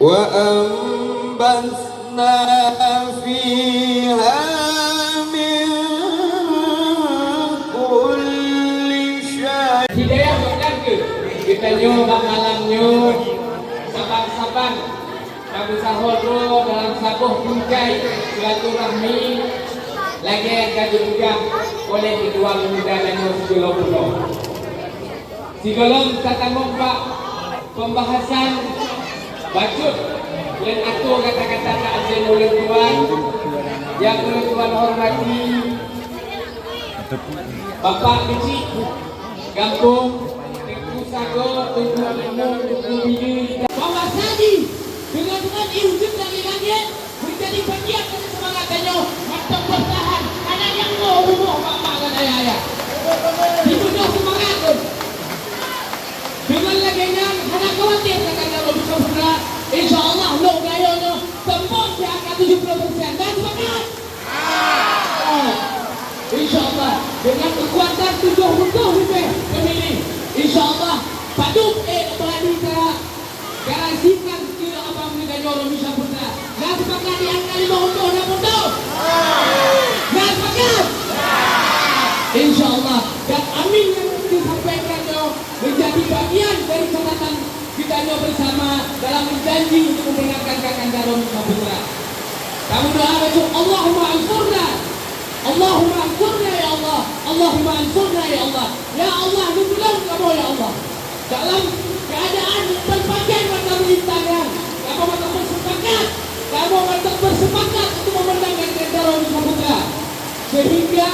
وأنبتنا فيها من كل شيء. Hidayah bukan ke? Kita nyoba malamnya saban-saban Abu Sahur dalam sabuh bingkai silaturahmi lagi yang juga oleh kedua pemuda dan Sigolong. Sigolong tata mempak pembahasan bacot dan atur kata-kata takzim oleh Tuan yang oleh Tuan hormati Bapak Kecik Kampung Tengku Sago Tengku Lemong Tengku Bini Bapak Sadi dengan iujud dari langit menjadi bagian dari semangatnya untuk bertahan anak yang rumah bapak dan ayah dibunuh semangat pun dengan laginya anak khawatir akan kalau bisa berat insyaAllah lo gayanya tembus di angka 70% dan semangat insyaAllah dengan kekuatan 70 lebih pemilih insyaAllah paduk berani garansikan kira abang dengan orang bisa putra dan sepakat di angka 5 dan mundur dan sepakat insyaAllah dan amin yang disampaikan menjadi bagian dari catatan kita bersama dalam berjanji untuk memenangkan Kakang Darum Bisa Putra. Kamu doa besok Allahumma ansurna Allahumma ansurna ya Allah Allahumma ansurna ya Allah ya Allah tolong kamu ya Allah dalam keadaan berbagai macam rintangan kamu matak bersepakat untuk memenangkan Kakang Darum Bisa Putra sehingga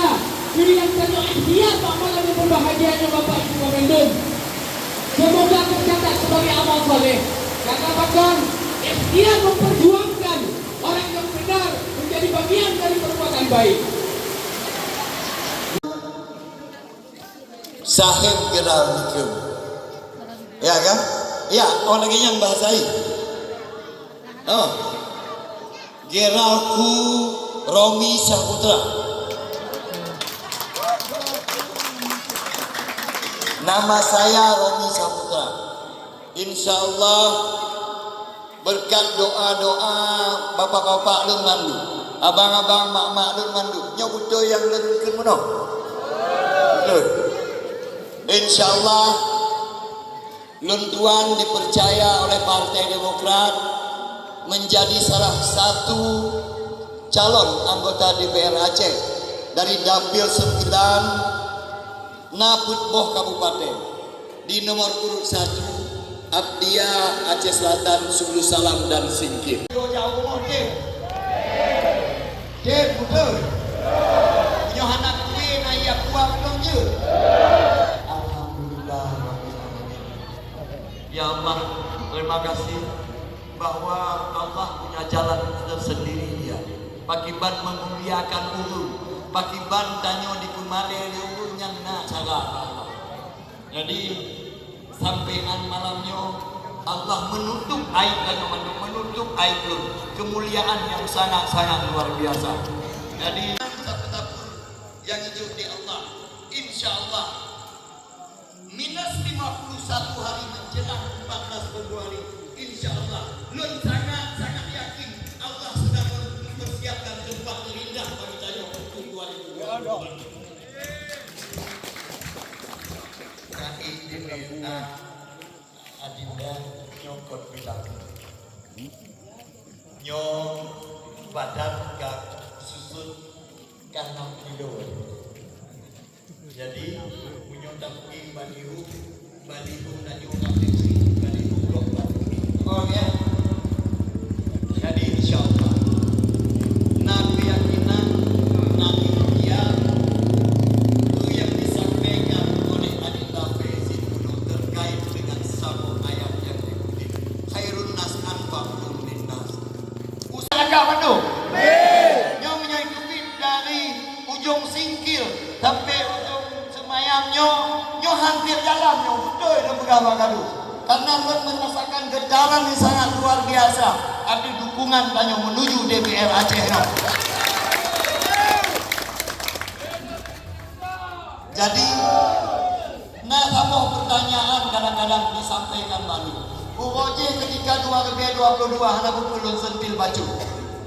pilihan satu ikhtiar Pak Malam yang berbahagianya Bapak Ibu Komendum semoga tercatat sebagai amal soleh katakan ikhtiar memperjuangkan orang yang benar menjadi bagian dari perbuatan baik. Sahib geral nikum. Ya kan? Ya, orang lagi yang bahasai. Oh. Geralku Romi Saputra. Nama saya Romi Saputra. InsyaAllah berkat doa-doa bapak-bapak lun mandu, abang-abang mak-mak lun mandu, nyobuto yang lun kemuno. Betul. InsyaAllah lun tuan dipercaya oleh Partai Demokrat menjadi salah satu calon anggota DPR Aceh dari Dapil 9 Naputboh Kabupaten di nomor urut 1 Abdia Aceh Selatan Sulu Salam dan Singkil. Jauh umur dia. Dia betul. Yohanak kuih na ia kuat belum je. Alhamdulillah. Ya Allah, terima kasih bahwa Allah punya jalan tersendiri dia. Pakiban memuliakan ulun, pakiban tanyo di kumale di ulun yang nak cara Allah. Jadi sampaian malamnya Allah menutup aib dan menutup aib kemuliaan yang sangat-sangat luar biasa. Jadi satu yang hidup di Allah, insya Allah minus 51 hari menjelang 14 Februari, insya Allah lun sangat yakin Allah sedang mempersiapkan tempat terindah bagi saya untuk 2020. Adinda nyokot bilang nyong badan gak susut karena kilo. Jadi punya tapi balihu dan juga balihu blok oh ya. Jadi insyaallah nabi yakinan nabi dia itu yang disampaikan oleh Adinda Prezid terkait dengan satu ayat yang dikutip khairun nas anfa'uhum linnas. Usaha mana? Yang menyangkuti dari ujung Singkil sampai ujung Semayamnya, nyo hampir jalannya betul dan berapa kali. Karena merasakan getaran yang sangat luar biasa. Ada dukungan tanya menuju DPR Aceh. Jadi, nah sama pertanyaan kadang-kadang disampaikan malu. Uroje ketika 2022 hana pulun sentil baju.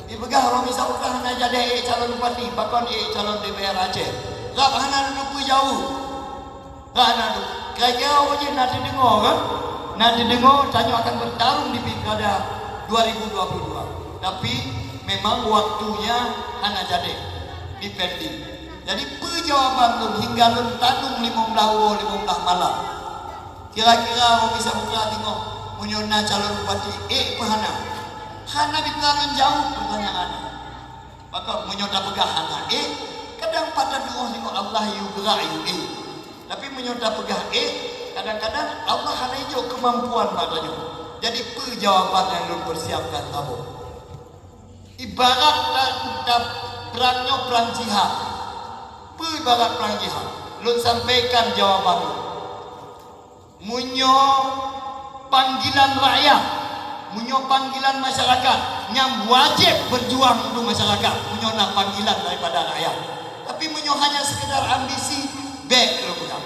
Dibegah orang bisa ukah hana jadi calon bupati, bahkan calon DPR Aceh. Gak hana duduk jauh. Gak hana duduk. Kaya uroje nanti dengar kan? Nanti dengar tanya akan bertarung di pilkada 2022. Tapi memang waktunya hana jadi dipending. Jadi perjawaban lun hingga lun tanung 15 malam. Kira-kira orang bisa buka tengok menyona calon bupati pahana. Hana bitalun jauh pertanyaan. Maka menyona pegah hana kadang pada doa tengok Allah yu gerak yu Tapi menyona pegah kadang-kadang Allah hana hijau kemampuan padanya. Jadi perjawaban yang lun persiapkan apa? Ibarat perangnya perang jihad. Ibarat perang jihad. Lun sampaikan jawaban lun. Munyo panggilan rakyat, munyo panggilan masyarakat yang wajib berjuang untuk masyarakat. Munyo nak panggilan daripada rakyat. Tapi munyo hanya sekedar ambisi baik lo bukan.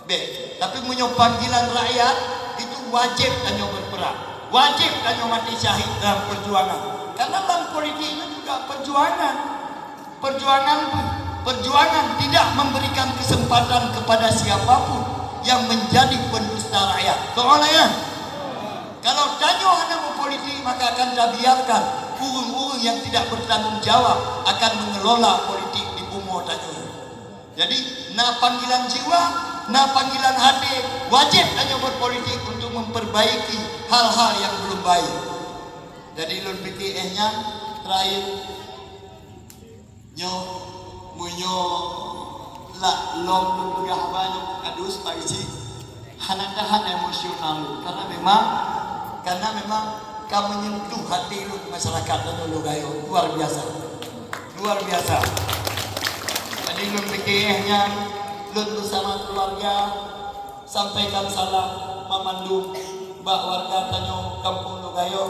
Baik. Tapi munyo panggilan rakyat itu wajib tanyo berperang. Wajib tanyo mati syahid dalam perjuangan. Karena dalam politik itu juga perjuangan. Perjuangan tidak memberikan kesempatan kepada siapapun yang menjadi pendusta rakyat. Soalnya, kalau tanyo hanya politik maka akan biarkan urung-urung yang tidak bertanggung jawab akan mengelola politik di bumi tanyo. Jadi, panggilan jiwa, panggilan hati wajib tanyo berpolitik untuk memperbaiki hal-hal yang belum baik. Jadi lun PKS-nya terakhir munyo lah lom lun begah banyak adus Pak Isi hanatahan emosional karena memang kamu menyentuh hati lu masyarakat dan lu gayo luar biasa. Jadi lun PKS-nya lun bersama keluarga sampaikan salam memandu mbak warga tanyo kampung lu gayo.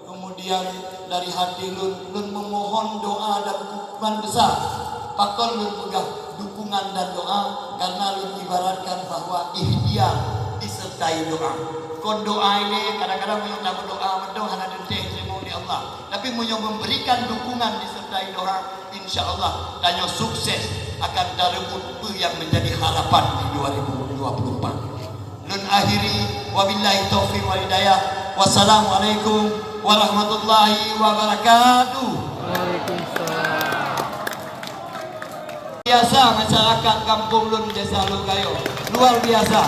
Kemudian dari hati lun memohon doa dan dukungan besar. Pakon lun pegang dukungan dan doa karena lun ibaratkan bahwa ikhtiar disertai doa. Kon doa ini kadang-kadang munyo nak berdoa mendoa hana denteh semua di Allah. Tapi munyo memberikan dukungan disertai doa, insyaallah tanyo sukses akan darebut yang menjadi harapan di 2024. Lun akhiri wabillahi taufiq wal hidayah. Wassalamualaikum warahmatullahi wabarakatuh. Waalaikumsalam. Biasa masyarakat kampung lun desa Lugayo luar biasa.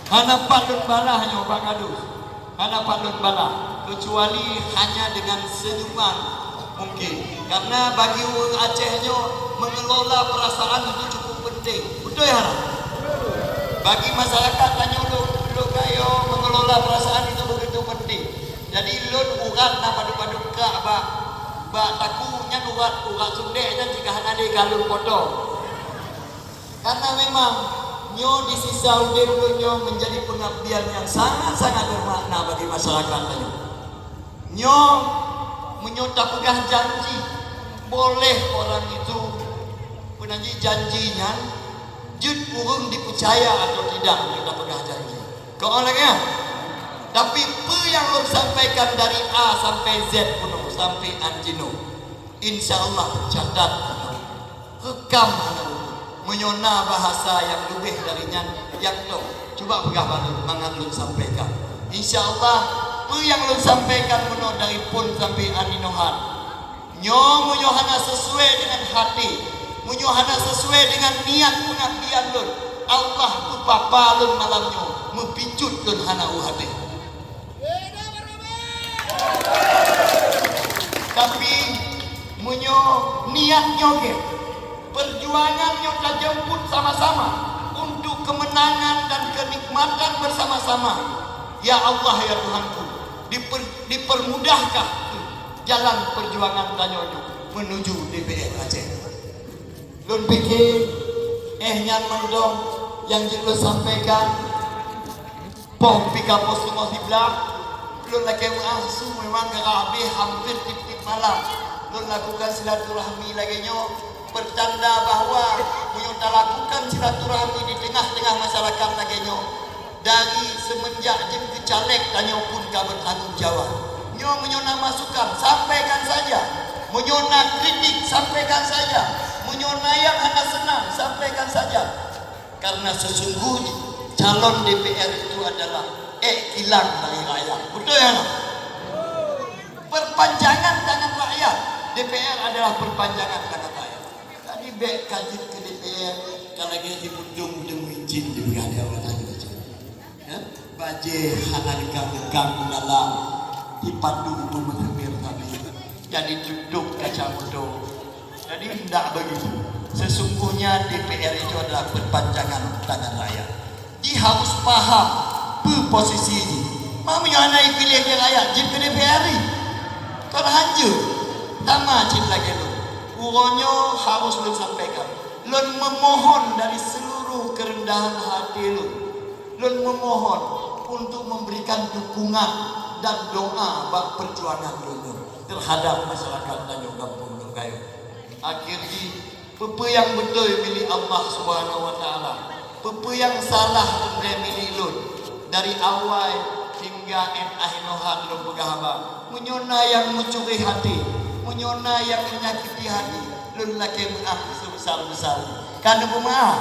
Hana patut bala hanya Pak Kadus. Hana patut bala kecuali hanya dengan senyuman mungkin. Karena bagi orang Acehnya mengelola perasaan itu cukup penting. Betul ya? Bagi masyarakat hanya Lugayo mengelola perasaan itu begitu penting. Jadi lun urat na padu-padu ke ba takunya urat sundeknya jika hana di galur foto. Karena memang nyo di sisa udip nyo menjadi pengabdian yang sangat-sangat bermakna bagi masyarakat nyo menyota pegang janji. Boleh orang itu menanji janjinya jut urung dipercaya atau tidak menyota pegang janji. Keolehnya, tapi apa yang lo sampaikan dari A sampai Z penuh sampai Anjino, insya Allah tercatat rekam menyona bahasa yang lebih darinya yang tu. Coba pegang balik mangan lo sampaikan. Insya Allah apa yang lo sampaikan penuh dari pun sampai Aninohan. Munyohana sesuai dengan hati, munyohana sesuai dengan niat pengabdian lo. Allah tu papa lo malamnya. Mempicut dan hana uhade. Tapi munyo niatnya ke perjuangannya kita jemput sama-sama untuk kemenangan dan kenikmatan bersama-sama. Ya Allah ya Tuhanku, dipermudahkah jalan perjuangan tanyo menuju DPR Aceh. Lun pikir nyan mendong yang jelas sampaikan pom pika pos semua sebelah belum lagi mengasu memang kerabi hampir tip-tip malam belum lakukan silaturahmi lagi nyo pertanda bahwa punya lakukan silaturahmi di tengah-tengah masyarakat lagi nyo dari semenjak jem ke caleg tanya pun kau bertanggung jawab. Nyo menyona masukan sampaikan saja, menyona kritik sampaikan saja, menyona yang anda senang sampaikan saja. Karena sesungguhnya calon DPR itu adalah kilang dari rakyat. Betul ya? Perpanjangan tangan rakyat. DPR adalah perpanjangan tangan rakyat. Tadi bek kaji ke DPR kalau lagi di Bundung izin di ada orang tadi baca. Ya, baje hanan kang dalam dipandu memir tadi. Jadi duduk kaca bodoh. Jadi tidak begitu. Sesungguhnya DPR itu adalah perpanjangan tangan rakyat. Dia harus paham posisi ini. Mau menyuanai pilih dia rakyat jim ke DPR ini. Kau hancur. Tama cip lagi lu. Uronyo harus lu sampaikan. Lu memohon dari seluruh kerendahan hati lu. Lu memohon untuk memberikan dukungan dan doa bak perjuangan lu terhadap masyarakat Tanjung Kampung lu kayu. Akhirnya apa yang betul milik Allah Subhanahu wa taala. Apa yang salah milik lu dari awal hingga akhirnya lu pegahaba. Menyona yang mencuri hati, menyona yang menyakiti hati, lu laki maaf sebesar-besar. Kan maaf.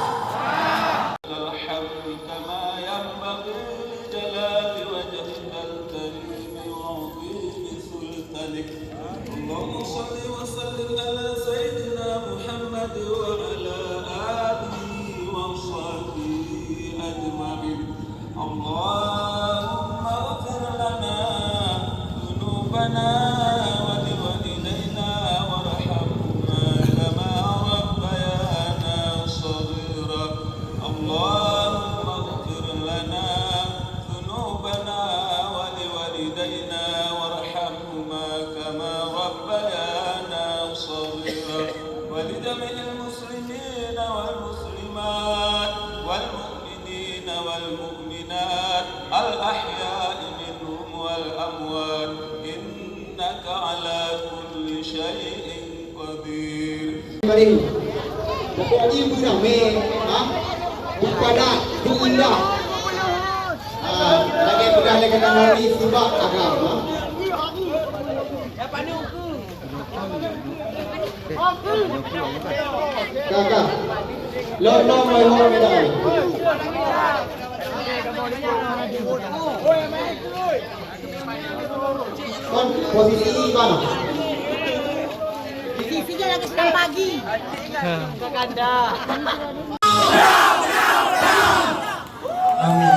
اللهم صل وسلم على سيدنا محمد وعلى آله وصحبه أجمعين. اللهم اغفر لنا ذنوبنا ولوالدينا وارحمهما كما ربيانا صغيرا. اللهم اغفر لنا ذنوبنا ولوالدينا وارحمهما كما ربيانا صغيرا. ولجميع المسلمين والمسلمات والمؤمنين والمؤمنات الأحياء منهم والأموات إنك على كل شيء قدير. Pokoknya ibu dah main, ibadat, indah. Lagi sudah lagi nari sebab agama. Kakak, lo mai dah. Kon posisi mana? Sisinya lagi sedang pagi. Ganda. Amin.